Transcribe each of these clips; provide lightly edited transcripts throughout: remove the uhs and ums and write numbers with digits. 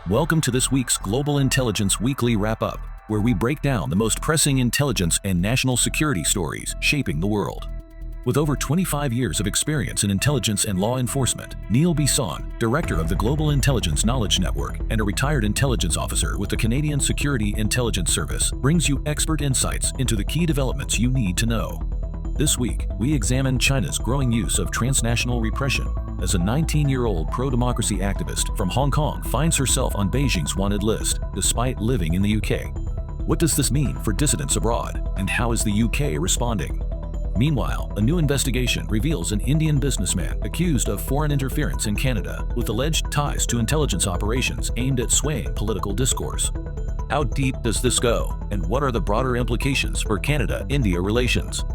Welcome to this week's Global Intelligence Weekly Wrap-Up, where we break down the most pressing intelligence and national security stories shaping the world. With over 25 years of experience in intelligence and law enforcement, Neil Bisson, director of the Global Intelligence Knowledge Network and a retired intelligence officer with the Canadian Security Intelligence Service, brings you expert insights into the key developments you need to know. This week, we examine China's growing use of transnational repression as a 19-year-old pro-democracy activist from Hong Kong finds herself on Beijing's wanted list, despite living in the UK. What does this mean for dissidents abroad, and how is the UK responding? Meanwhile, a new investigation reveals an Indian businessman accused of foreign interference in Canada with alleged ties to intelligence operations aimed at swaying political discourse. How deep does this go, and what are the broader implications for Canada-India relations?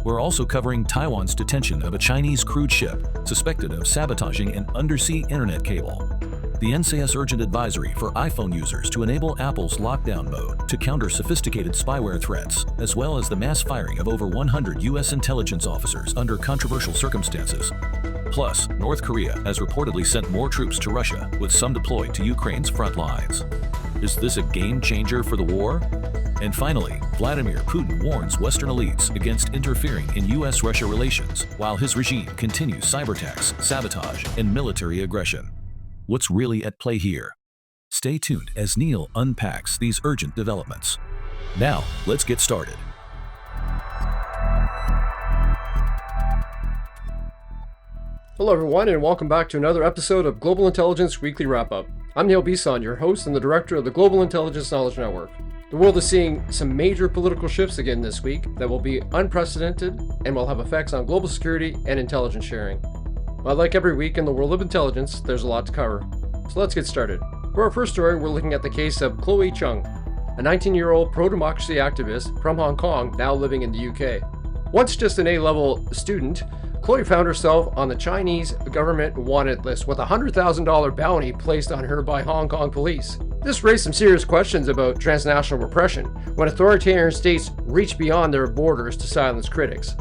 We're also covering Taiwan's detention of a Chinese crude ship suspected of sabotaging an undersea internet cable, the NCS urgent advisory for iPhone users to enable Apple's lockdown mode to counter sophisticated spyware threats, as well as the mass firing of over 100 U.S. intelligence officers under controversial circumstances. Plus, North Korea has reportedly sent more troops to Russia, with some deployed to Ukraine's front lines. Is this a game changer for the war? And finally, Vladimir Putin warns Western elites against interfering in U.S.-Russia relations, while his regime continues cyber attacks, sabotage, and military aggression. What's really at play here? Stay tuned as Neil unpacks these urgent developments. Now, let's get started. Hello everyone, and welcome back to another episode of Global Intelligence Weekly Wrap-Up. I'm Neil Bisson, your host and the director of the Global Intelligence Knowledge Network. The world is seeing some major political shifts again this week that will be unprecedented and will have effects on global security and intelligence sharing. But like every week in the world of intelligence, there's a lot to cover. So let's get started. For our first story, we're looking at the case of Cheung, a 19-year-old pro-democracy activist from Hong Kong now living in the UK. Once just an A-level student, Chloe found herself on the Chinese government wanted list with a $100,000 bounty placed on her by Hong Kong police. This raised some serious questions about transnational repression when authoritarian states reach beyond their borders to silence critics.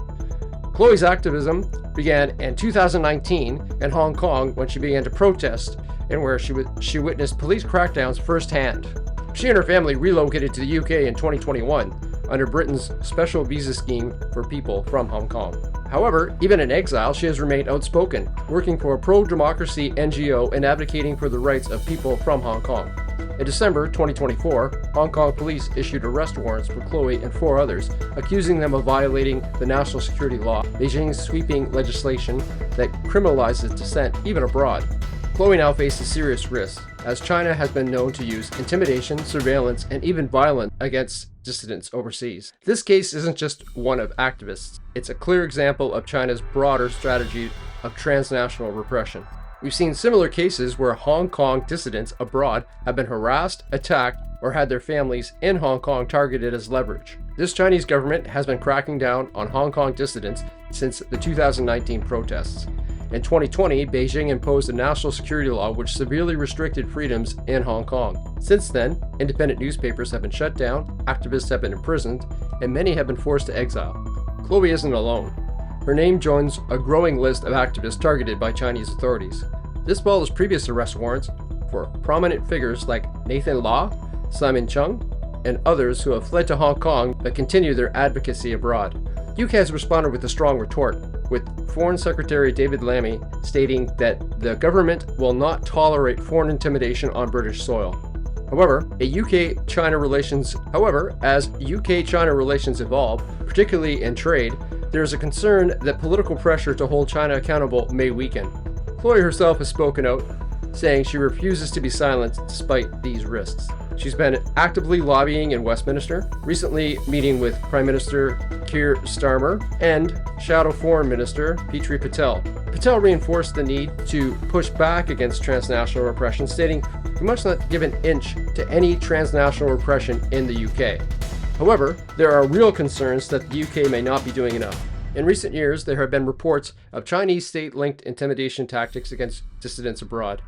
Chloe's activism began in 2019 in Hong Kong when she began to protest and where she witnessed police crackdowns firsthand. She and her family relocated to the UK in 2021 under Britain's special visa scheme for people from Hong Kong. However, even in exile, she has remained outspoken, working for a pro-democracy NGO and advocating for the rights of people from Hong Kong. In December 2024, Hong Kong police issued arrest warrants for Chloe and 4 others, accusing them of violating the national security law, Beijing's sweeping legislation that criminalizes dissent even abroad. Chloe now faces serious risks, as China has been known to use intimidation, surveillance, and even violence against dissidents overseas. This case isn't just one of activists. It's a clear example of China's broader strategy of transnational repression. We've seen similar cases where Hong Kong dissidents abroad have been harassed, attacked, or had their families in Hong Kong targeted as leverage. This Chinese government has been cracking down on Hong Kong dissidents since the 2019 protests. In 2020, Beijing imposed a national security law which severely restricted freedoms in Hong Kong. Since then, independent newspapers have been shut down, activists have been imprisoned, and many have been forced to exile. Chloe isn't alone. Her name joins a growing list of activists targeted by Chinese authorities. This follows previous arrest warrants for prominent figures like Nathan Law, Simon Cheung, and others who have fled to Hong Kong but continue their advocacy abroad. UK has responded with a strong retort, with Foreign Secretary David Lammy stating that the government will not tolerate foreign intimidation on British soil. However, as UK-China relations evolve, particularly in trade, there is a concern that political pressure to hold China accountable may weaken. Chloe herself has spoken out, saying she refuses to be silenced despite these risks. She's been actively lobbying in Westminster, recently meeting with Prime Minister Keir Starmer and Shadow Foreign Minister Petri Patel. Patel reinforced the need to push back against transnational repression, stating, "We must not give an inch to any transnational repression in the UK." However, there are real concerns that the UK may not be doing enough. In recent years, there have been reports of Chinese state-linked intimidation tactics against dissidents abroad.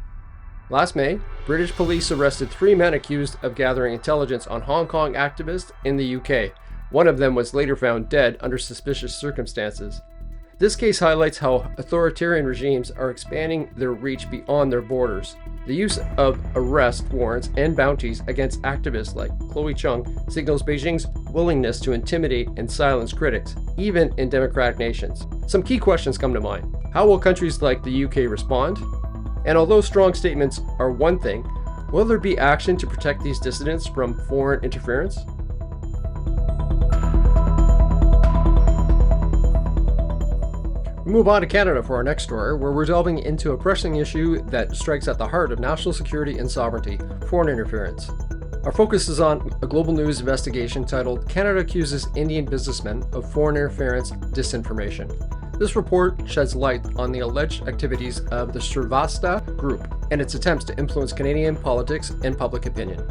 Last May, British police arrested 3 men accused of gathering intelligence on Hong Kong activists in the UK. One of them was later found dead under suspicious circumstances. This case highlights how authoritarian regimes are expanding their reach beyond their borders. The use of arrest warrants and bounties against activists like Cheung signals Beijing's willingness to intimidate and silence critics, even in democratic nations. Some key questions come to mind. How will countries like the UK respond? And although strong statements are one thing, will there be action to protect these dissidents from foreign interference? We move on to Canada for our next story, where we're delving into a pressing issue that strikes at the heart of national security and sovereignty: foreign interference. Our focus is on a global news investigation titled "Canada Accuses Indian Businessmen of Foreign Interference Disinformation." This report sheds light on the alleged activities of the Shrivastava Group and its attempts to influence Canadian politics and public opinion.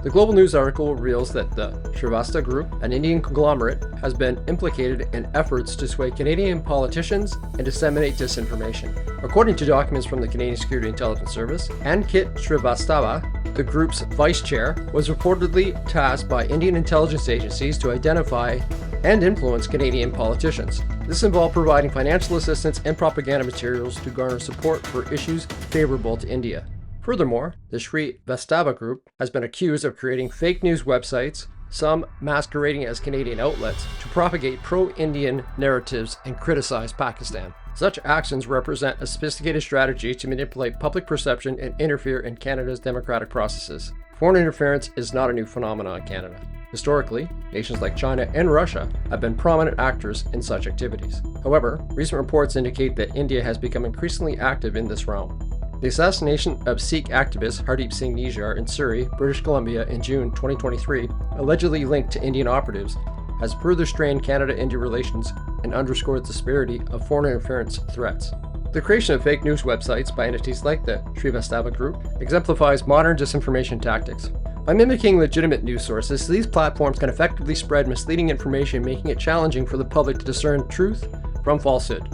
The Global News article reveals that the Shrivastava Group, an Indian conglomerate, has been implicated in efforts to sway Canadian politicians and disseminate disinformation. According to documents from the Canadian Security Intelligence Service, Ankit Shrivastava, the group's vice chair, was reportedly tasked by Indian intelligence agencies to identify and influence Canadian politicians. This involved providing financial assistance and propaganda materials to garner support for issues favorable to India. Furthermore, the Shrivastava Group has been accused of creating fake news websites, some masquerading as Canadian outlets, to propagate pro-Indian narratives and criticize Pakistan. Such actions represent a sophisticated strategy to manipulate public perception and interfere in Canada's democratic processes. Foreign interference is not a new phenomenon in Canada. Historically, nations like China and Russia have been prominent actors in such activities. However, recent reports indicate that India has become increasingly active in this realm. The assassination of Sikh activist Hardeep Singh Nijjar in Surrey, British Columbia in June 2023, allegedly linked to Indian operatives, has further strained Canada-India relations and underscored the severity of foreign interference threats. The creation of fake news websites by entities like the Shrivastava Group exemplifies modern disinformation tactics. By mimicking legitimate news sources, these platforms can effectively spread misleading information, making it challenging for the public to discern truth from falsehood.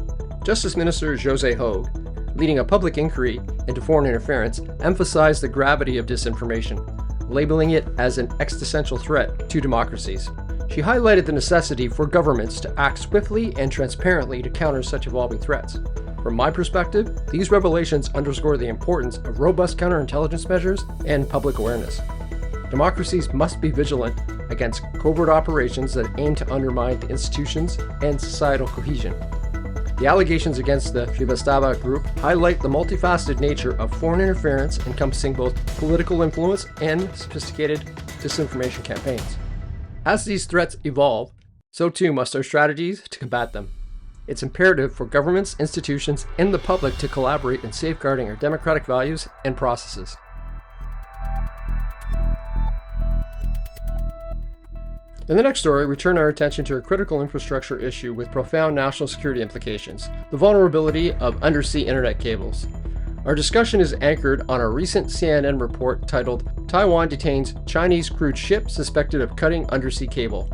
Justice Minister José Hogue, leading a public inquiry into foreign interference, emphasized the gravity of disinformation, labeling it as an existential threat to democracies. She highlighted the necessity for governments to act swiftly and transparently to counter such evolving threats. From my perspective, these revelations underscore the importance of robust counterintelligence measures and public awareness. Democracies must be vigilant against covert operations that aim to undermine the institutions and societal cohesion. The allegations against the Shrivastava Group highlight the multifaceted nature of foreign interference, encompassing both political influence and sophisticated disinformation campaigns. As these threats evolve, so too must our strategies to combat them. It's imperative for governments, institutions, and the public to collaborate in safeguarding our democratic values and processes. In the next story, we turn our attention to a critical infrastructure issue with profound national security implications: the vulnerability of undersea internet cables. Our discussion is anchored on a recent CNN report titled "Taiwan Detains Chinese Crewed Ship Suspected of Cutting Undersea Cable."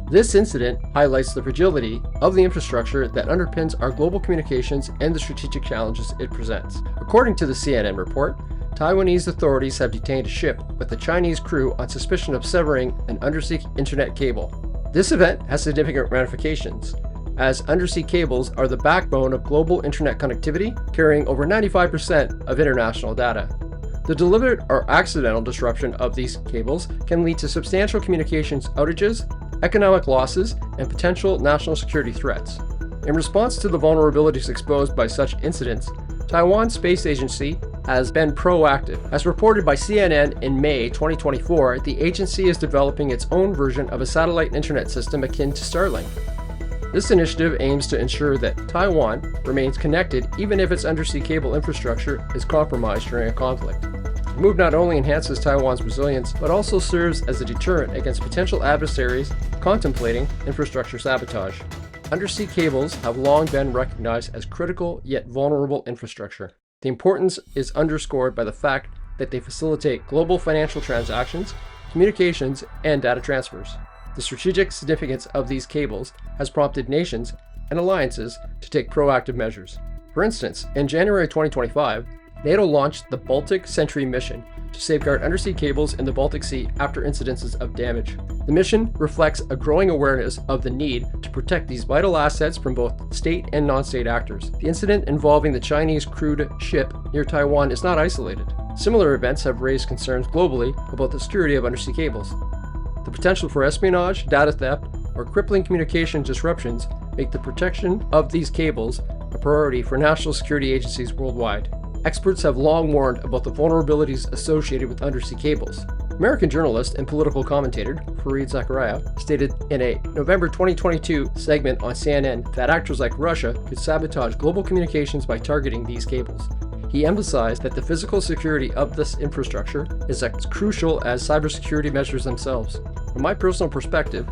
This incident highlights the fragility of the infrastructure that underpins our global communications and the strategic challenges it presents. According to the CNN report, Taiwanese authorities have detained a ship with a Chinese crew on suspicion of severing an undersea internet cable. This event has significant ramifications, as undersea cables are the backbone of global internet connectivity, carrying over 95% of international data. The deliberate or accidental disruption of these cables can lead to substantial communications outages, economic losses, and potential national security threats. In response to the vulnerabilities exposed by such incidents, Taiwan's space agency has been proactive. As reported by CNN in May 2024, the agency is developing its own version of a satellite internet system akin to Starlink. This initiative aims to ensure that Taiwan remains connected even if its undersea cable infrastructure is compromised during a conflict. The move not only enhances Taiwan's resilience, but also serves as a deterrent against potential adversaries contemplating infrastructure sabotage. Undersea cables have long been recognized as critical yet vulnerable infrastructure. The importance is underscored by the fact that they facilitate global financial transactions, communications, and data transfers. The strategic significance of these cables has prompted nations and alliances to take proactive measures. For instance, in January 2025, NATO launched the Baltic Sentry mission to safeguard undersea cables in the Baltic Sea after incidences of damage. The mission reflects a growing awareness of the need to protect these vital assets from both state and non-state actors. The incident involving the Chinese crewed ship near Taiwan is not isolated. Similar events have raised concerns globally about the security of undersea cables. The potential for espionage, data theft, or crippling communication disruptions make the protection of these cables a priority for national security agencies worldwide. Experts have long warned about the vulnerabilities associated with undersea cables. American journalist and political commentator Fareed Zakaria stated in a November 2022 segment on CNN that actors like Russia could sabotage global communications by targeting these cables. He emphasized that the physical security of this infrastructure is as crucial as cybersecurity measures themselves. From my personal perspective,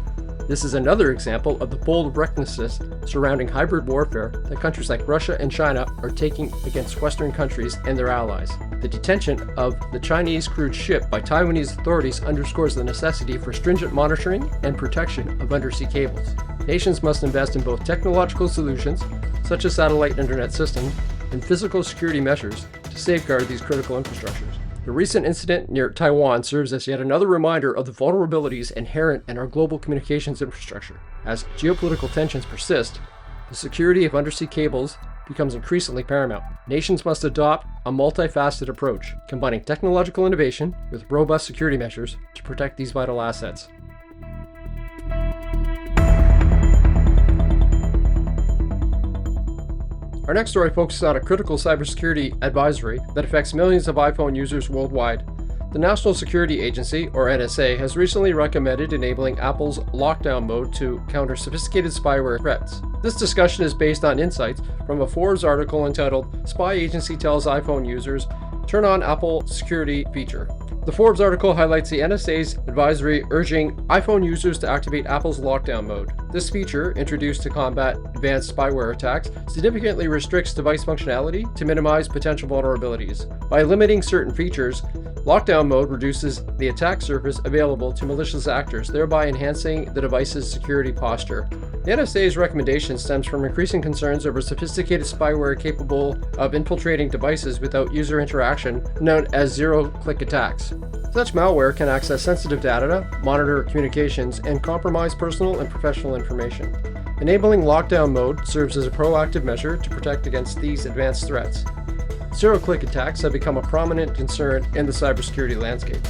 this is another example of the bold recklessness surrounding hybrid warfare that countries like Russia and China are taking against Western countries and their allies. The detention of the Chinese crewed ship by Taiwanese authorities underscores the necessity for stringent monitoring and protection of undersea cables. Nations must invest in both technological solutions, such as satellite internet systems, and physical security measures to safeguard these critical infrastructures. The recent incident near Taiwan serves as yet another reminder of the vulnerabilities inherent in our global communications infrastructure. As geopolitical tensions persist, the security of undersea cables becomes increasingly paramount. Nations must adopt a multifaceted approach, combining technological innovation with robust security measures to protect these vital assets. Our next story focuses on a critical cybersecurity advisory that affects millions of iPhone users worldwide. The National Security Agency, or NSA, has recently recommended enabling Apple's lockdown mode to counter sophisticated spyware threats. This discussion is based on insights from a Forbes article entitled "Spy Agency Tells iPhone Users Turn on Apple Security Feature." The Forbes article highlights the NSA's advisory urging iPhone users to activate Apple's lockdown mode. This feature, introduced to combat advanced spyware attacks, significantly restricts device functionality to minimize potential vulnerabilities. By limiting certain features, lockdown mode reduces the attack surface available to malicious actors, thereby enhancing the device's security posture. The NSA's recommendation stems from increasing concerns over sophisticated spyware capable of infiltrating devices without user interaction, known as zero-click attacks. Such malware can access sensitive data, monitor communications, and compromise personal and professional information. Enabling lockdown mode serves as a proactive measure to protect against these advanced threats. Zero-click attacks have become a prominent concern in the cybersecurity landscape.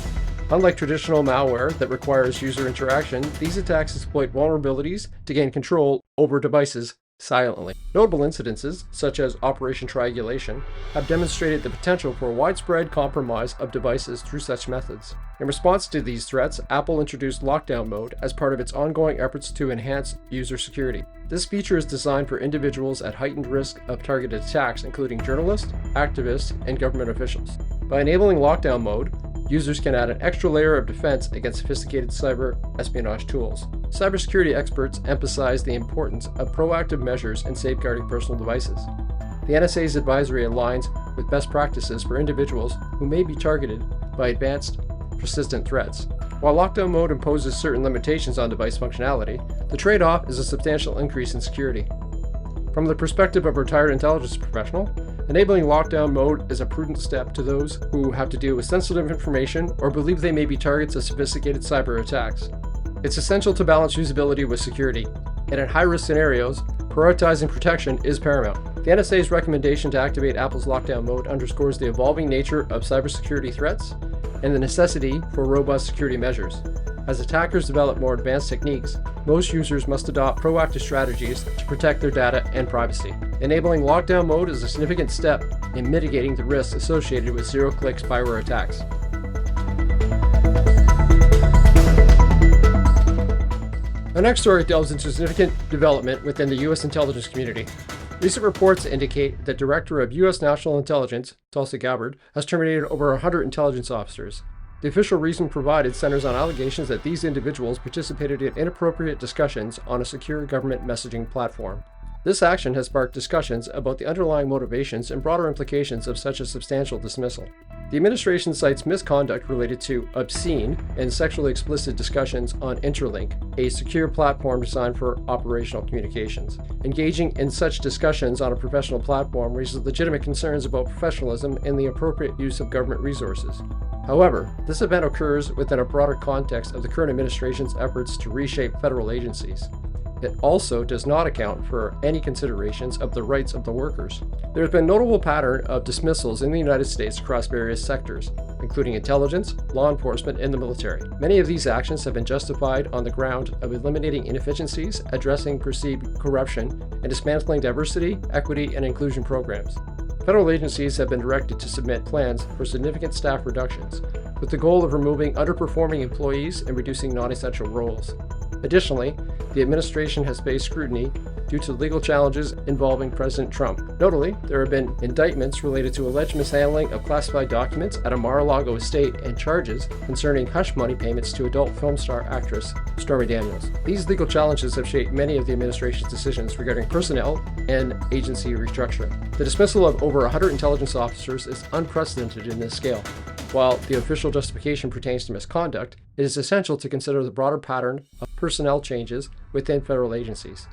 Unlike traditional malware that requires user interaction, these attacks exploit vulnerabilities to gain control over devices silently. Notable incidences, such as Operation Triangulation, have demonstrated the potential for widespread compromise of devices through such methods. In response to these threats, Apple introduced lockdown mode as part of its ongoing efforts to enhance user security. This feature is designed for individuals at heightened risk of targeted attacks, including journalists, activists, and government officials. By enabling lockdown mode, users can add an extra layer of defense against sophisticated cyber espionage tools. Cybersecurity experts emphasize the importance of proactive measures in safeguarding personal devices. The NSA's advisory aligns with best practices for individuals who may be targeted by advanced, persistent threats. While lockdown mode imposes certain limitations on device functionality, the trade-off is a substantial increase in security. From the perspective of a retired intelligence professional, enabling lockdown mode is a prudent step to those who have to deal with sensitive information or believe they may be targets of sophisticated cyber attacks. It's essential to balance usability with security, and in high-risk scenarios, prioritizing protection is paramount. The NSA's recommendation to activate Apple's lockdown mode underscores the evolving nature of cybersecurity threats and the necessity for robust security measures. As attackers develop more advanced techniques, most users must adopt proactive strategies to protect their data and privacy. Enabling lockdown mode is a significant step in mitigating the risks associated with zero-click spyware attacks. Our next story delves into significant development within the U.S. intelligence community. Recent reports indicate that Director of U.S. National Intelligence, Tulsi Gabbard, has terminated over 100 intelligence officers. The official reason provided centers on allegations that these individuals participated in inappropriate discussions on a secure government messaging platform. This action has sparked discussions about the underlying motivations and broader implications of such a substantial dismissal. The administration cites misconduct related to obscene and sexually explicit discussions on Interlink, a secure platform designed for operational communications. Engaging in such discussions on a professional platform raises legitimate concerns about professionalism and the appropriate use of government resources. However, this event occurs within a broader context of the current administration's efforts to reshape federal agencies. It also does not account for any considerations of the rights of the workers. There has been a notable pattern of dismissals in the United States across various sectors, including intelligence, law enforcement, and the military. Many of these actions have been justified on the ground of eliminating inefficiencies, addressing perceived corruption, and dismantling diversity, equity, and inclusion programs. Federal agencies have been directed to submit plans for significant staff reductions, with the goal of removing underperforming employees and reducing non-essential roles. Additionally, the administration has faced scrutiny due to legal challenges involving President Trump. Notably, there have been indictments related to alleged mishandling of classified documents at a Mar-a-Lago estate and charges concerning hush money payments to adult film star actress Stormy Daniels. These legal challenges have shaped many of the administration's decisions regarding personnel and agency restructuring. The dismissal of over 100 intelligence officers is unprecedented in this scale. While the official justification pertains to misconduct, it is essential to consider the broader pattern of personnel changes within federal agencies.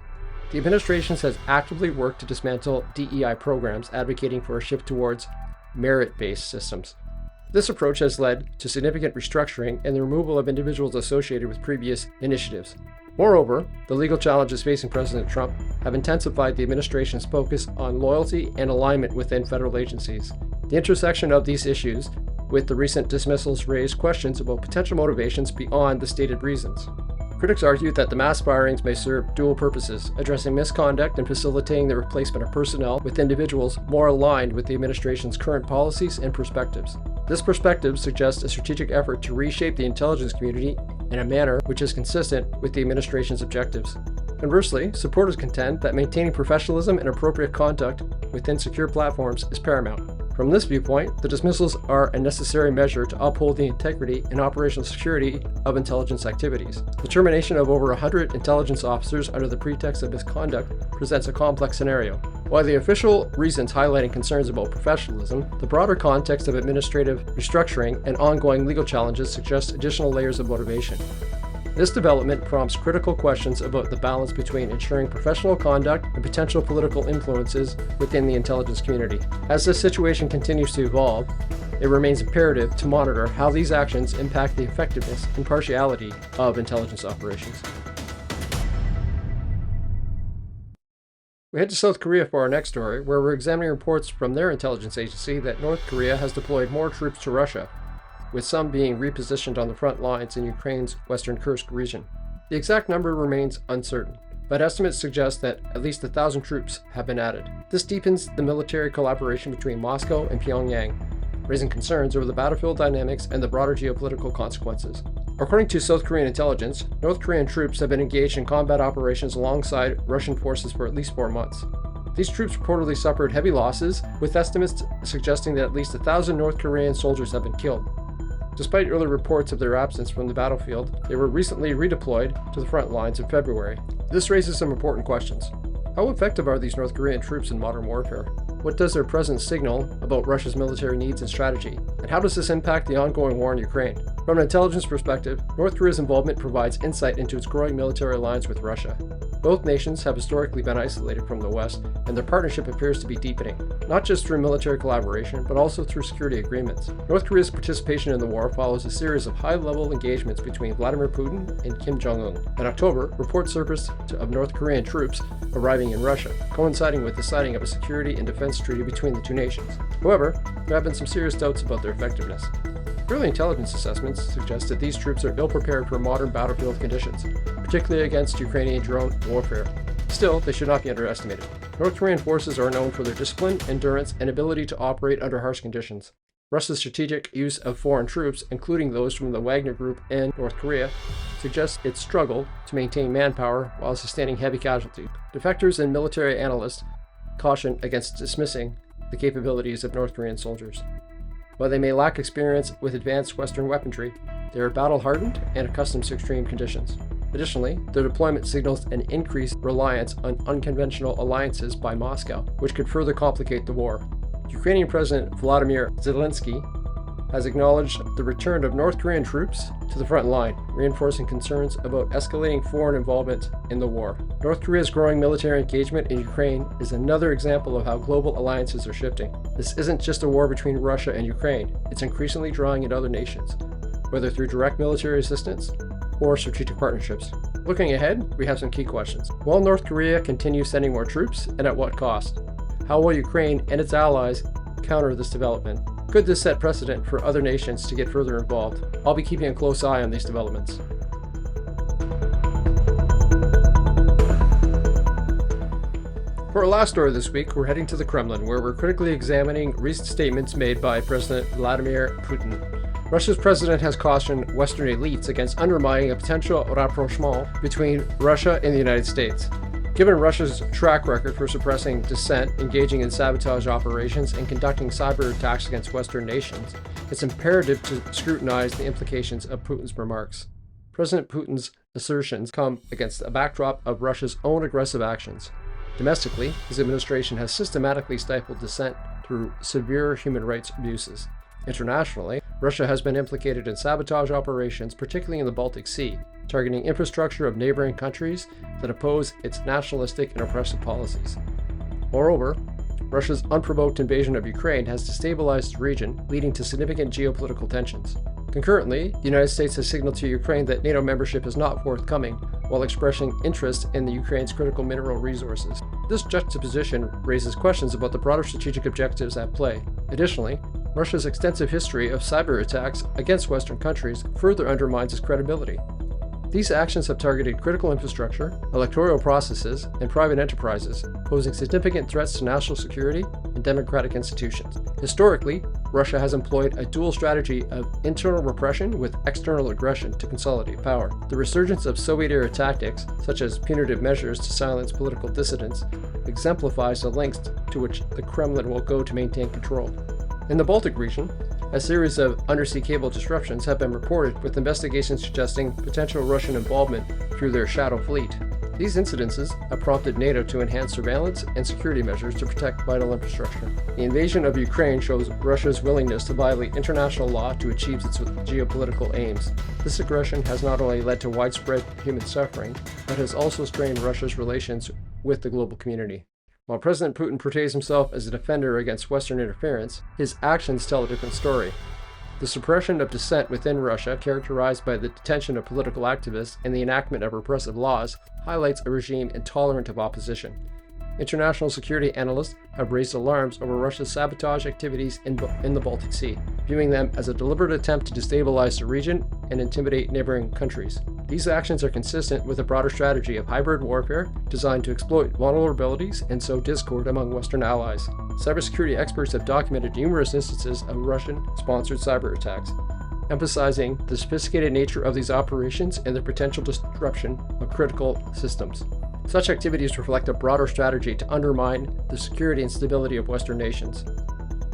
The administration has actively worked to dismantle DEI programs, advocating for a shift towards merit-based systems. This approach has led to significant restructuring and the removal of individuals associated with previous initiatives. Moreover, the legal challenges facing President Trump have intensified the administration's focus on loyalty and alignment within federal agencies. The intersection of these issues with the recent dismissals raised questions about potential motivations beyond the stated reasons. Critics argue that the mass firings may serve dual purposes, addressing misconduct and facilitating the replacement of personnel with individuals more aligned with the administration's current policies and perspectives. This perspective suggests a strategic effort to reshape the intelligence community in a manner which is consistent with the administration's objectives. Conversely, supporters contend that maintaining professionalism and appropriate conduct within secure platforms is paramount. From this viewpoint, the dismissals are a necessary measure to uphold the integrity and operational security of intelligence activities. The termination of over 100 intelligence officers under the pretext of misconduct presents a complex scenario. While the official reasons highlighting concerns about professionalism, the broader context of administrative restructuring and ongoing legal challenges suggest additional layers of motivation. This development prompts critical questions about the balance between ensuring professional conduct and potential political influences within the intelligence community. As this situation continues to evolve, it remains imperative to monitor how these actions impact the effectiveness and impartiality of intelligence operations. We head to South Korea for our next story, where we're examining reports from their intelligence agency that North Korea has deployed more troops to Russia, with some being repositioned on the front lines in Ukraine's western Kursk region. The exact number remains uncertain, but estimates suggest that at least 1,000 troops have been added. This deepens the military collaboration between Moscow and Pyongyang, raising concerns over the battlefield dynamics and the broader geopolitical consequences. According to South Korean intelligence, North Korean troops have been engaged in combat operations alongside Russian forces for at least 4 months. These troops reportedly suffered heavy losses, with estimates suggesting that at least 1,000 North Korean soldiers have been killed. Despite early reports of their absence from the battlefield, they were recently redeployed to the front lines in February. This raises some important questions. How effective are these North Korean troops in modern warfare? What does their presence signal about Russia's military needs and strategy? And how does this impact the ongoing war in Ukraine? From an intelligence perspective, North Korea's involvement provides insight into its growing military alliance with Russia. Both nations have historically been isolated from the West, and their partnership appears to be deepening, not just through military collaboration, but also through security agreements. North Korea's participation in the war follows a series of high-level engagements between Vladimir Putin and Kim Jong-un. In October, reports surfaced of North Korean troops arriving in Russia, coinciding with the signing of a security and defense treaty between the two nations. However, there have been some serious doubts about their effectiveness. Early intelligence assessments suggest that these troops are ill-prepared for modern battlefield conditions, particularly against Ukrainian drone warfare. Still, they should not be underestimated. North Korean forces are known for their discipline, endurance, and ability to operate under harsh conditions. Russia's strategic use of foreign troops, including those from the Wagner Group and North Korea, suggests its struggle to maintain manpower while sustaining heavy casualties. Defectors and military analysts caution against dismissing the capabilities of North Korean soldiers. While they may lack experience with advanced Western weaponry, they are battle-hardened and accustomed to extreme conditions. Additionally, their deployment signals an increased reliance on unconventional alliances by Moscow, which could further complicate the war. Ukrainian President Vladimir Zelensky has acknowledged the return of North Korean troops to the front line, reinforcing concerns about escalating foreign involvement in the war. North Korea's growing military engagement in Ukraine is another example of how global alliances are shifting. This isn't just a war between Russia and Ukraine, it's increasingly drawing in other nations, whether through direct military assistance or strategic partnerships. Looking ahead, we have some key questions. Will North Korea continue sending more troops, and at what cost? How will Ukraine and its allies counter this development? Could this set precedent for other nations to get further involved? I'll be keeping a close eye on these developments. For our last story this week, we're heading to the Kremlin, where we're critically examining recent statements made by President Vladimir Putin. Russia's president has cautioned Western elites against undermining a potential rapprochement between Russia and the United States. Given Russia's track record for suppressing dissent, engaging in sabotage operations, and conducting cyber attacks against Western nations, it's imperative to scrutinize the implications of Putin's remarks. President Putin's assertions come against a backdrop of Russia's own aggressive actions. Domestically, his administration has systematically stifled dissent through severe human rights abuses. Internationally, Russia has been implicated in sabotage operations, particularly in the Baltic Sea, targeting infrastructure of neighboring countries that oppose its nationalistic and oppressive policies. Moreover, Russia's unprovoked invasion of Ukraine has destabilized the region, leading to significant geopolitical tensions. Concurrently, the United States has signaled to Ukraine that NATO membership is not forthcoming, while expressing interest in the Ukraine's critical mineral resources. This juxtaposition raises questions about the broader strategic objectives at play. Additionally, Russia's extensive history of cyber attacks against Western countries further undermines its credibility. These actions have targeted critical infrastructure, electoral processes, and private enterprises, posing significant threats to national security and democratic institutions. Historically, Russia has employed a dual strategy of internal repression with external aggression to consolidate power. The resurgence of Soviet-era tactics, such as punitive measures to silence political dissidents, exemplifies the lengths to which the Kremlin will go to maintain control. In the Baltic region, a series of undersea cable disruptions have been reported, with investigations suggesting potential Russian involvement through their shadow fleet. These incidences have prompted NATO to enhance surveillance and security measures to protect vital infrastructure. The invasion of Ukraine shows Russia's willingness to violate international law to achieve its geopolitical aims. This aggression has not only led to widespread human suffering, but has also strained Russia's relations with the global community. While President Putin portrays himself as a defender against Western interference, his actions tell a different story. The suppression of dissent within Russia, characterized by the detention of political activists and the enactment of repressive laws, highlights a regime intolerant of opposition. International security analysts have raised alarms over Russia's sabotage activities in the Baltic Sea, viewing them as a deliberate attempt to destabilize the region and intimidate neighboring countries. These actions are consistent with a broader strategy of hybrid warfare designed to exploit vulnerabilities and sow discord among Western allies. Cybersecurity experts have documented numerous instances of Russian-sponsored cyber attacks, emphasizing the sophisticated nature of these operations and the potential disruption of critical systems. Such activities reflect a broader strategy to undermine the security and stability of Western nations.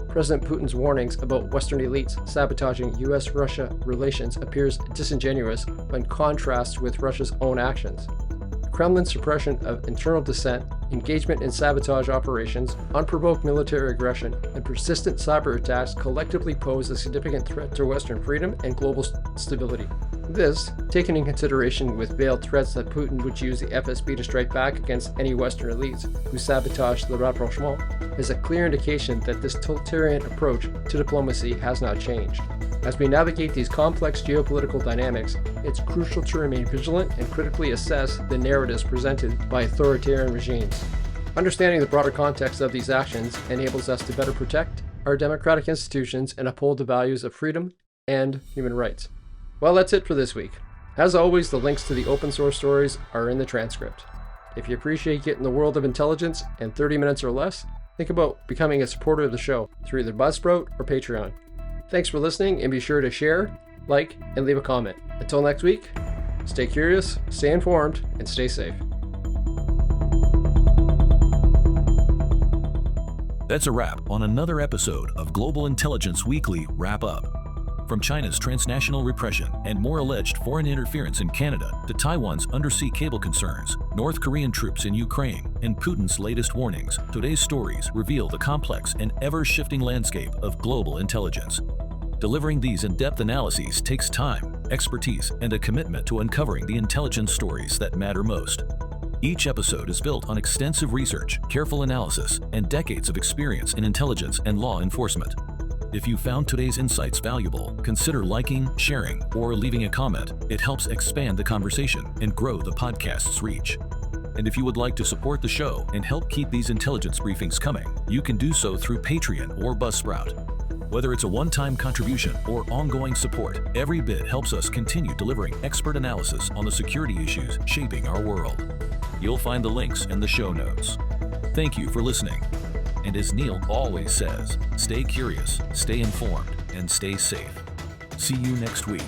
President Putin's warnings about Western elites sabotaging U.S.-Russia relations appears disingenuous when contrasted with Russia's own actions. Kremlin's suppression of internal dissent, engagement in sabotage operations, unprovoked military aggression, and persistent cyber attacks collectively pose a significant threat to Western freedom and global stability. This, taken in consideration with veiled threats that Putin would use the FSB to strike back against any Western elites who sabotage the rapprochement, is a clear indication that this totalitarian approach to diplomacy has not changed. As we navigate these complex geopolitical dynamics, it's crucial to remain vigilant and critically assess the narratives presented by authoritarian regimes. Understanding the broader context of these actions enables us to better protect our democratic institutions and uphold the values of freedom and human rights. Well, that's it for this week. As always, the links to the open source stories are in the transcript. If you appreciate getting the world of intelligence in 30 minutes or less, think about becoming a supporter of the show through either Buzzsprout or Patreon. Thanks for listening, and be sure to share, like, and leave a comment. Until next week, stay curious, stay informed, and stay safe. That's a wrap on another episode of Global Intelligence Weekly Wrap Up. From China's transnational repression and more alleged foreign interference in Canada to Taiwan's undersea cable concerns, North Korean troops in Ukraine, and Putin's latest warnings, today's stories reveal the complex and ever-shifting landscape of global intelligence. Delivering these in-depth analyses takes time, expertise, and a commitment to uncovering the intelligence stories that matter most. Each episode is built on extensive research, careful analysis, and decades of experience in intelligence and law enforcement. If you found today's insights valuable, consider liking, sharing, or leaving a comment. It helps expand the conversation and grow the podcast's reach. And if you would like to support the show and help keep these intelligence briefings coming, you can do so through Patreon or Buzzsprout. Whether it's a one-time contribution or ongoing support, every bit helps us continue delivering expert analysis on the security issues shaping our world. You'll find the links in the show notes. Thank you for listening. And as Neil always says, stay curious, stay informed, and stay safe. See you next week.